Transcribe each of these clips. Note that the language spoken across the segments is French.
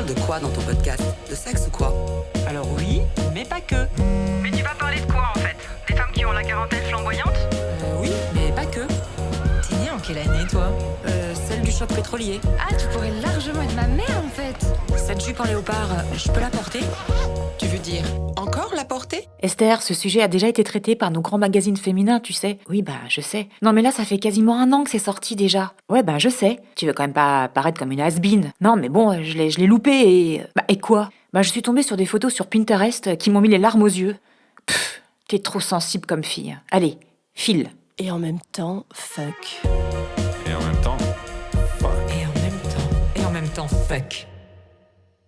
parles de quoi dans ton podcast? De sexe ou quoi? Alors oui, mais pas que. Mais tu vas parler de quoi en fait? Des femmes qui ont la quarantaine flamboyante? Oui, mais pas que. T'es née en quelle année, toi? Celle du choc pétrolier. Ah, tu pourrais largement être ma mère en fait. Cette jupe en léopard, je peux la porter? Tu veux dire encore la porter? Esther, ce sujet a déjà été traité par nos grands magazines féminins, tu sais. Oui, je sais. Non, mais là, ça fait quasiment 1 an que c'est sorti déjà. Ouais, je sais. Tu veux quand même pas paraître comme une has-been. Non, mais bon, je l'ai loupé et... et quoi? Je suis tombée sur des photos sur Pinterest qui m'ont mis les larmes aux yeux. T'es trop sensible comme fille. Allez, file. Et en même temps, fuck. Et en même temps, Et en même temps, fuck.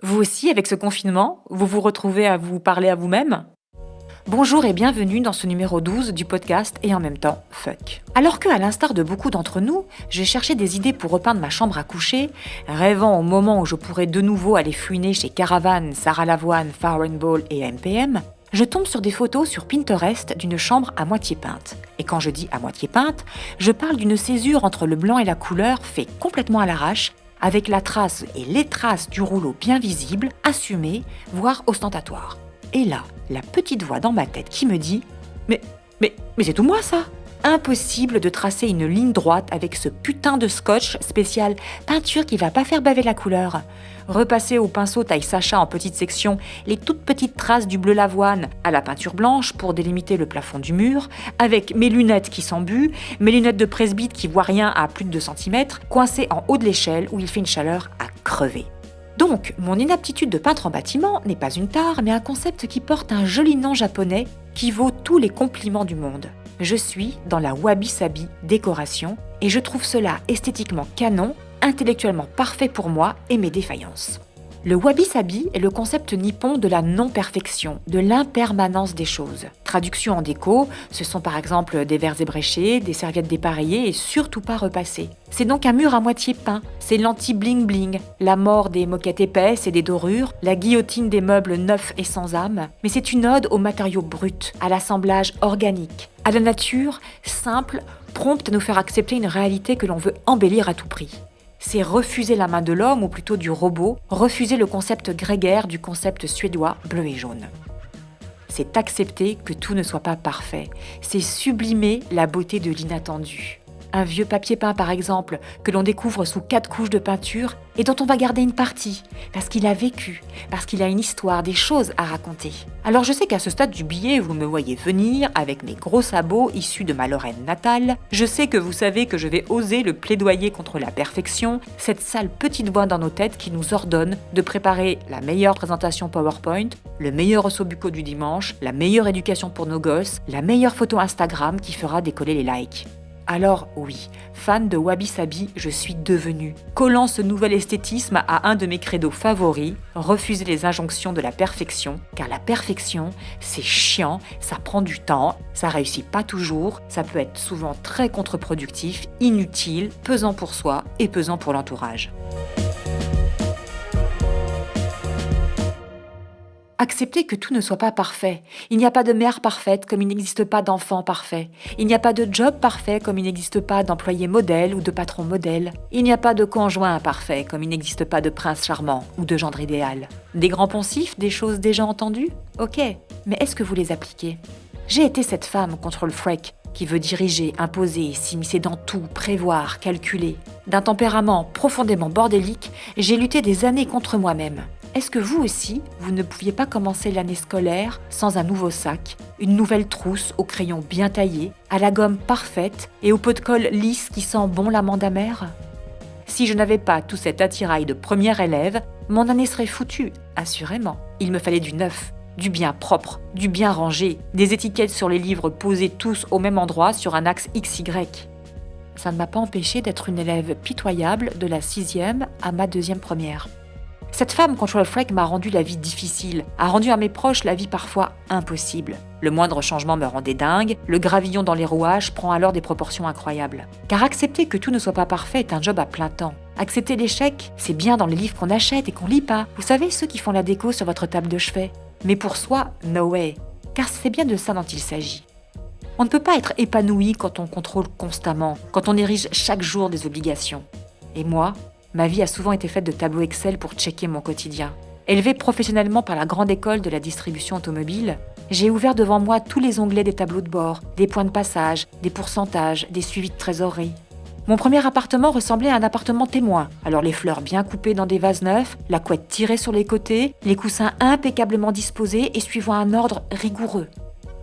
Vous aussi, avec ce confinement, vous vous retrouvez à vous parler à vous-même? Bonjour et bienvenue dans ce numéro 12 du podcast Et en même temps, fuck. Alors que, à l'instar de beaucoup d'entre nous, j'ai cherché des idées pour repeindre ma chambre à coucher, rêvant au moment où je pourrais de nouveau aller fouiner chez Caravan, Sarah Lavoine, Farren Ball et MPM, je tombe sur des photos sur Pinterest d'une chambre à moitié peinte. Et quand je dis à moitié peinte, je parle d'une césure entre le blanc et la couleur fait complètement à l'arrache, avec la trace et les traces du rouleau bien visibles, assumées, voire ostentatoires. Et là, la petite voix dans ma tête qui me dit « Mais c'est tout moi ça !» Impossible de tracer une ligne droite avec ce putain de scotch spécial peinture qui va pas faire baver la couleur. Repasser au pinceau taille Sacha en petites sections les toutes petites traces du bleu l'avoine à la peinture blanche pour délimiter le plafond du mur, avec mes lunettes qui s'embuent, mes lunettes de presbyte qui voient rien à plus de 2 cm, coincées en haut de l'échelle où il fait une chaleur à crever. Donc, mon inaptitude de peintre en bâtiment n'est pas une tare, mais un concept qui porte un joli nom japonais qui vaut tous les compliments du monde. Je suis dans la wabi-sabi décoration et je trouve cela esthétiquement canon, intellectuellement parfait pour moi et mes défaillances. Le wabi-sabi est le concept nippon de la non-perfection, de l'impermanence des choses. Traduction en déco, ce sont par exemple des verres ébréchés, des serviettes dépareillées et surtout pas repassées. C'est donc un mur à moitié peint, c'est l'anti-bling-bling, la mort des moquettes épaisses et des dorures, la guillotine des meubles neufs et sans âme, mais c'est une ode aux matériaux bruts, à l'assemblage organique, à la nature simple, prompte à nous faire accepter une réalité que l'on veut embellir à tout prix. C'est refuser la main de l'homme, ou plutôt du robot, refuser le concept grégaire du concept suédois bleu et jaune. C'est accepter que tout ne soit pas parfait. C'est sublimer la beauté de l'inattendu. Un vieux papier peint par exemple, que l'on découvre sous 4 couches de peinture et dont on va garder une partie, parce qu'il a vécu, parce qu'il a une histoire, des choses à raconter. Alors je sais qu'à ce stade du billet, vous me voyez venir avec mes gros sabots issus de ma Lorraine natale. Je sais que vous savez que je vais oser le plaidoyer contre la perfection, cette sale petite voix dans nos têtes qui nous ordonne de préparer la meilleure présentation PowerPoint, le meilleur osso bucco du dimanche, la meilleure éducation pour nos gosses, la meilleure photo Instagram qui fera décoller les likes. Alors oui, fan de Wabi Sabi, je suis devenue. Collant ce nouvel esthétisme à un de mes credos favoris, refuser les injonctions de la perfection, car la perfection, c'est chiant, ça prend du temps, ça réussit pas toujours, ça peut être souvent très contre-productif, inutile, pesant pour soi et pesant pour l'entourage. Accepter que tout ne soit pas parfait. Il n'y a pas de mère parfaite comme il n'existe pas d'enfant parfait. Il n'y a pas de job parfait comme il n'existe pas d'employé modèle ou de patron modèle. Il n'y a pas de conjoint parfait comme il n'existe pas de prince charmant ou de gendre idéal. Des grands poncifs, des choses déjà entendues? Ok, mais est-ce que vous les appliquez? J'ai été cette femme contre le freak qui veut diriger, imposer, s'immiscer dans tout, prévoir, calculer. D'un tempérament profondément bordélique, j'ai lutté des années contre moi-même. Est-ce que vous aussi, vous ne pouviez pas commencer l'année scolaire sans un nouveau sac, une nouvelle trousse au crayon bien taillé, à la gomme parfaite et au pot de colle lisse qui sent bon l'amande amère? Si je n'avais pas tout cet attirail de première élève, mon année serait foutue, assurément. Il me fallait du neuf, du bien propre, du bien rangé, des étiquettes sur les livres posés tous au même endroit sur un axe XY. Ça ne m'a pas empêché d'être une élève pitoyable de la 6e à ma 2e première. Cette femme control freak m'a rendu la vie difficile, a rendu à mes proches la vie parfois impossible. Le moindre changement me rendait dingue, le gravillon dans les rouages prend alors des proportions incroyables. Car accepter que tout ne soit pas parfait est un job à plein temps. Accepter l'échec, c'est bien dans les livres qu'on achète et qu'on lit pas. Vous savez, ceux qui font la déco sur votre table de chevet. Mais pour soi, no way. Car c'est bien de ça dont il s'agit. On ne peut pas être épanoui quand on contrôle constamment, quand on érige chaque jour des obligations. Et moi, Ma vie a souvent été faite de tableaux Excel pour checker mon quotidien. Élevée professionnellement par la grande école de la distribution automobile, j'ai ouvert devant moi tous les onglets des tableaux de bord, des points de passage, des pourcentages, des suivis de trésorerie. Mon premier appartement ressemblait à un appartement témoin. Alors les fleurs bien coupées dans des vases neufs, la couette tirée sur les côtés, les coussins impeccablement disposés et suivant un ordre rigoureux.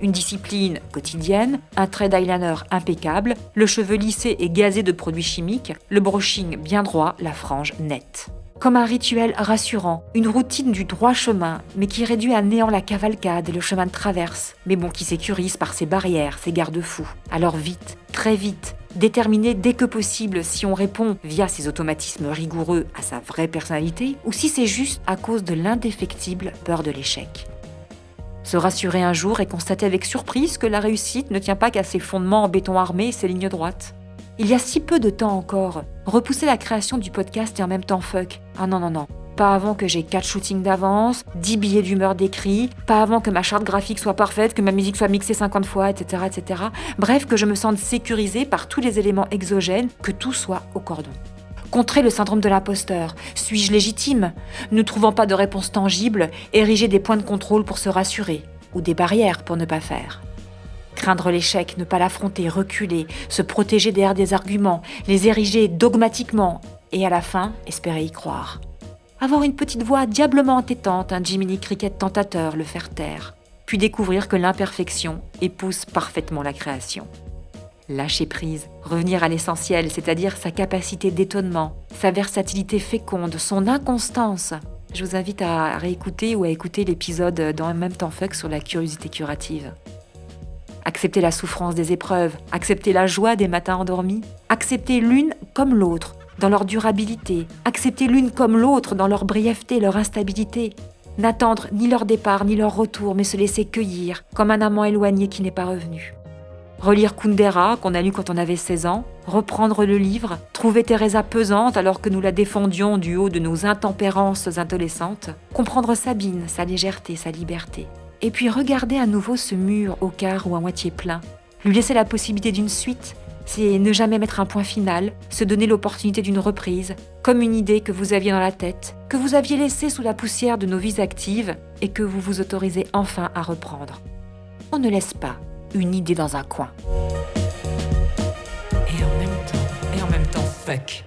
Une discipline quotidienne, un trait d'eyeliner impeccable, le cheveu lissé et gazé de produits chimiques, le brushing bien droit, la frange nette. Comme un rituel rassurant, une routine du droit chemin, mais qui réduit à néant la cavalcade et le chemin de traverse, mais bon, qui sécurise par ses barrières, ses garde-fous. Alors vite, très vite, déterminer dès que possible si on répond via ses automatismes rigoureux à sa vraie personnalité, ou si c'est juste à cause de l'indéfectible peur de l'échec. Se rassurer un jour et constater avec surprise que la réussite ne tient pas qu'à ses fondements en béton armé et ses lignes droites. Il y a si peu de temps encore, repousser la création du podcast et en même temps fuck. Ah non. Pas avant que j'ai 4 shootings d'avance, 10 billets d'humeur d'écrit, pas avant que ma charte graphique soit parfaite, que ma musique soit mixée 50 fois, etc. Bref, que je me sente sécurisée par tous les éléments exogènes, que tout soit au cordon. Contrer le syndrome de l'imposteur. Suis-je légitime ? Ne trouvant pas de réponse tangible, ériger des points de contrôle pour se rassurer, ou des barrières pour ne pas faire. Craindre l'échec, ne pas l'affronter, reculer, se protéger derrière des arguments, les ériger dogmatiquement, et à la fin, espérer y croire. Avoir une petite voix diablement entêtante, un Jiminy Cricket tentateur, le faire taire. Puis découvrir que l'imperfection épouse parfaitement la création. Lâcher prise, revenir à l'essentiel, c'est-à-dire sa capacité d'étonnement, sa versatilité féconde, son inconstance. Je vous invite à réécouter ou à écouter l'épisode dans En même temps fuck sur la curiosité curative. Accepter la souffrance des épreuves, accepter la joie des matins endormis, accepter l'une comme l'autre dans leur durabilité, accepter l'une comme l'autre dans leur brièveté, leur instabilité, n'attendre ni leur départ ni leur retour, mais se laisser cueillir comme un amant éloigné qui n'est pas revenu. Relire Kundera, qu'on a lu quand on avait 16 ans, reprendre le livre, trouver Teresa pesante alors que nous la défendions du haut de nos intempérances adolescentes, comprendre Sabine, sa légèreté, sa liberté. Et puis regarder à nouveau ce mur au quart ou à moitié plein. Lui laisser la possibilité d'une suite, c'est ne jamais mettre un point final, se donner l'opportunité d'une reprise, comme une idée que vous aviez dans la tête, que vous aviez laissée sous la poussière de nos vies actives et que vous vous autorisez enfin à reprendre. On ne laisse pas une idée dans un coin. Et en même temps, fuck.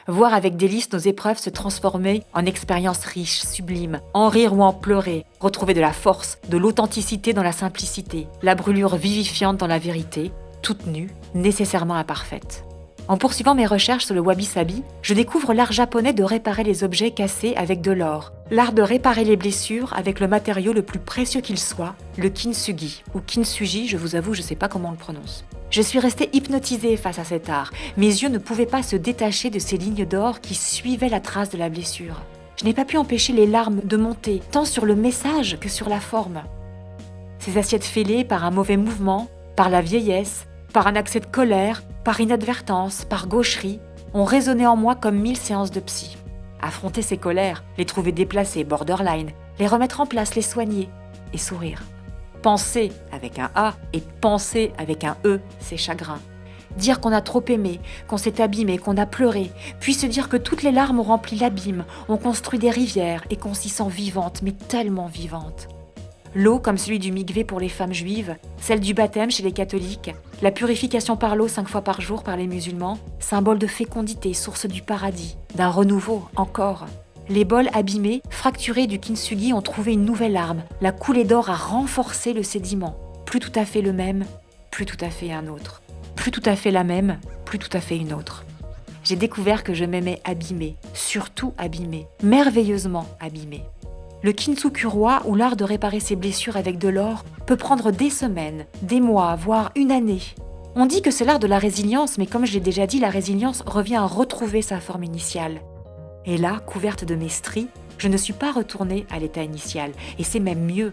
Voir avec délice nos épreuves se transformer en expériences riches, sublimes, en rire ou en pleurer, retrouver de la force, de l'authenticité dans la simplicité, la brûlure vivifiante dans la vérité, toute nue, nécessairement imparfaite. En poursuivant mes recherches sur le wabi-sabi, je découvre l'art japonais de réparer les objets cassés avec de l'or, l'art de réparer les blessures avec le matériau le plus précieux qu'il soit, le kintsugi, ou kintsugi, je vous avoue, je ne sais pas comment on le prononce. Je suis restée hypnotisée face à cet art. Mes yeux ne pouvaient pas se détacher de ces lignes d'or qui suivaient la trace de la blessure. Je n'ai pas pu empêcher les larmes de monter, tant sur le message que sur la forme. Ces assiettes fêlées par un mauvais mouvement, par la vieillesse, par un accès de colère, par inadvertance, par gaucherie, ont résonné en moi comme 1000 séances de psy. Affronter ces colères, les trouver déplacées, borderline, les remettre en place, les soigner et sourire. Penser avec un A et penser avec un E, c'est chagrin. Dire qu'on a trop aimé, qu'on s'est abîmé, qu'on a pleuré, puis se dire que toutes les larmes ont rempli l'abîme, ont construit des rivières et qu'on s'y sent vivante, mais tellement vivante. L'eau comme celui du mikvé pour les femmes juives, celle du baptême chez les catholiques, la purification par l'eau 5 fois par jour par les musulmans, symbole de fécondité, source du paradis, d'un renouveau encore. Les bols abîmés, fracturés du kintsugi ont trouvé une nouvelle arme. La coulée d'or a renforcé le sédiment. Plus tout à fait le même, plus tout à fait un autre. Plus tout à fait la même, plus tout à fait une autre. J'ai découvert que je m'aimais abîmée, surtout abîmée, merveilleusement abîmée. Le kintsukuroi, ou l'art de réparer ses blessures avec de l'or, peut prendre des semaines, des mois, voire une année. On dit que c'est l'art de la résilience, mais comme je l'ai déjà dit, la résilience revient à retrouver sa forme initiale. Et là, couverte de mes stries, je ne suis pas retournée à l'état initial, et c'est même mieux.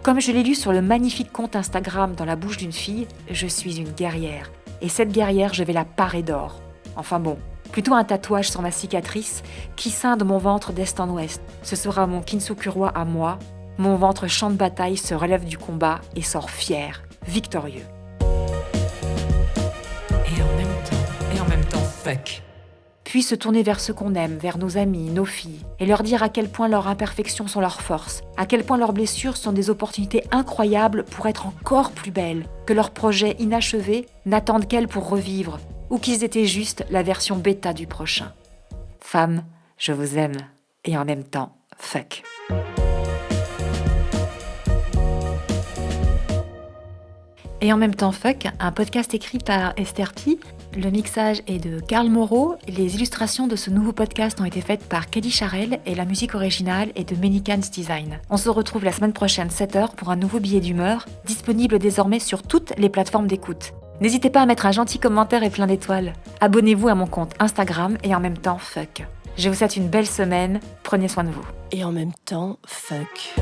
Comme je l'ai lu sur le magnifique compte Instagram Dans la bouche d'une fille, je suis une guerrière. Et cette guerrière, je vais la parer d'or. Enfin bon, plutôt un tatouage sur ma cicatrice qui scinde mon ventre d'est en ouest. Ce sera mon kintsukuroi à moi. Mon ventre champ de bataille se relève du combat et sort fier, victorieux. Et en même temps, fuck. puis se tourner vers ceux qu'on aime, vers nos amis, nos filles, et leur dire à quel point leurs imperfections sont leurs forces, à quel point leurs blessures sont des opportunités incroyables pour être encore plus belles, que leurs projets inachevés n'attendent qu'elles pour revivre, ou qu'ils étaient juste la version bêta du prochain. Femmes, je vous aime, et en même temps, fuck. Et en même temps, fuck, un podcast écrit par Esther Pi. Le mixage est de Karl Moreau. Les illustrations de ce nouveau podcast ont été faites par Kelly Charel et la musique originale est de Menikans Design. On se retrouve la semaine prochaine 7h pour un nouveau billet d'humeur, disponible désormais sur toutes les plateformes d'écoute. N'hésitez pas à mettre un gentil commentaire et plein d'étoiles. Abonnez-vous à mon compte Instagram et en même temps, fuck. Je vous souhaite une belle semaine, prenez soin de vous. Et en même temps, fuck.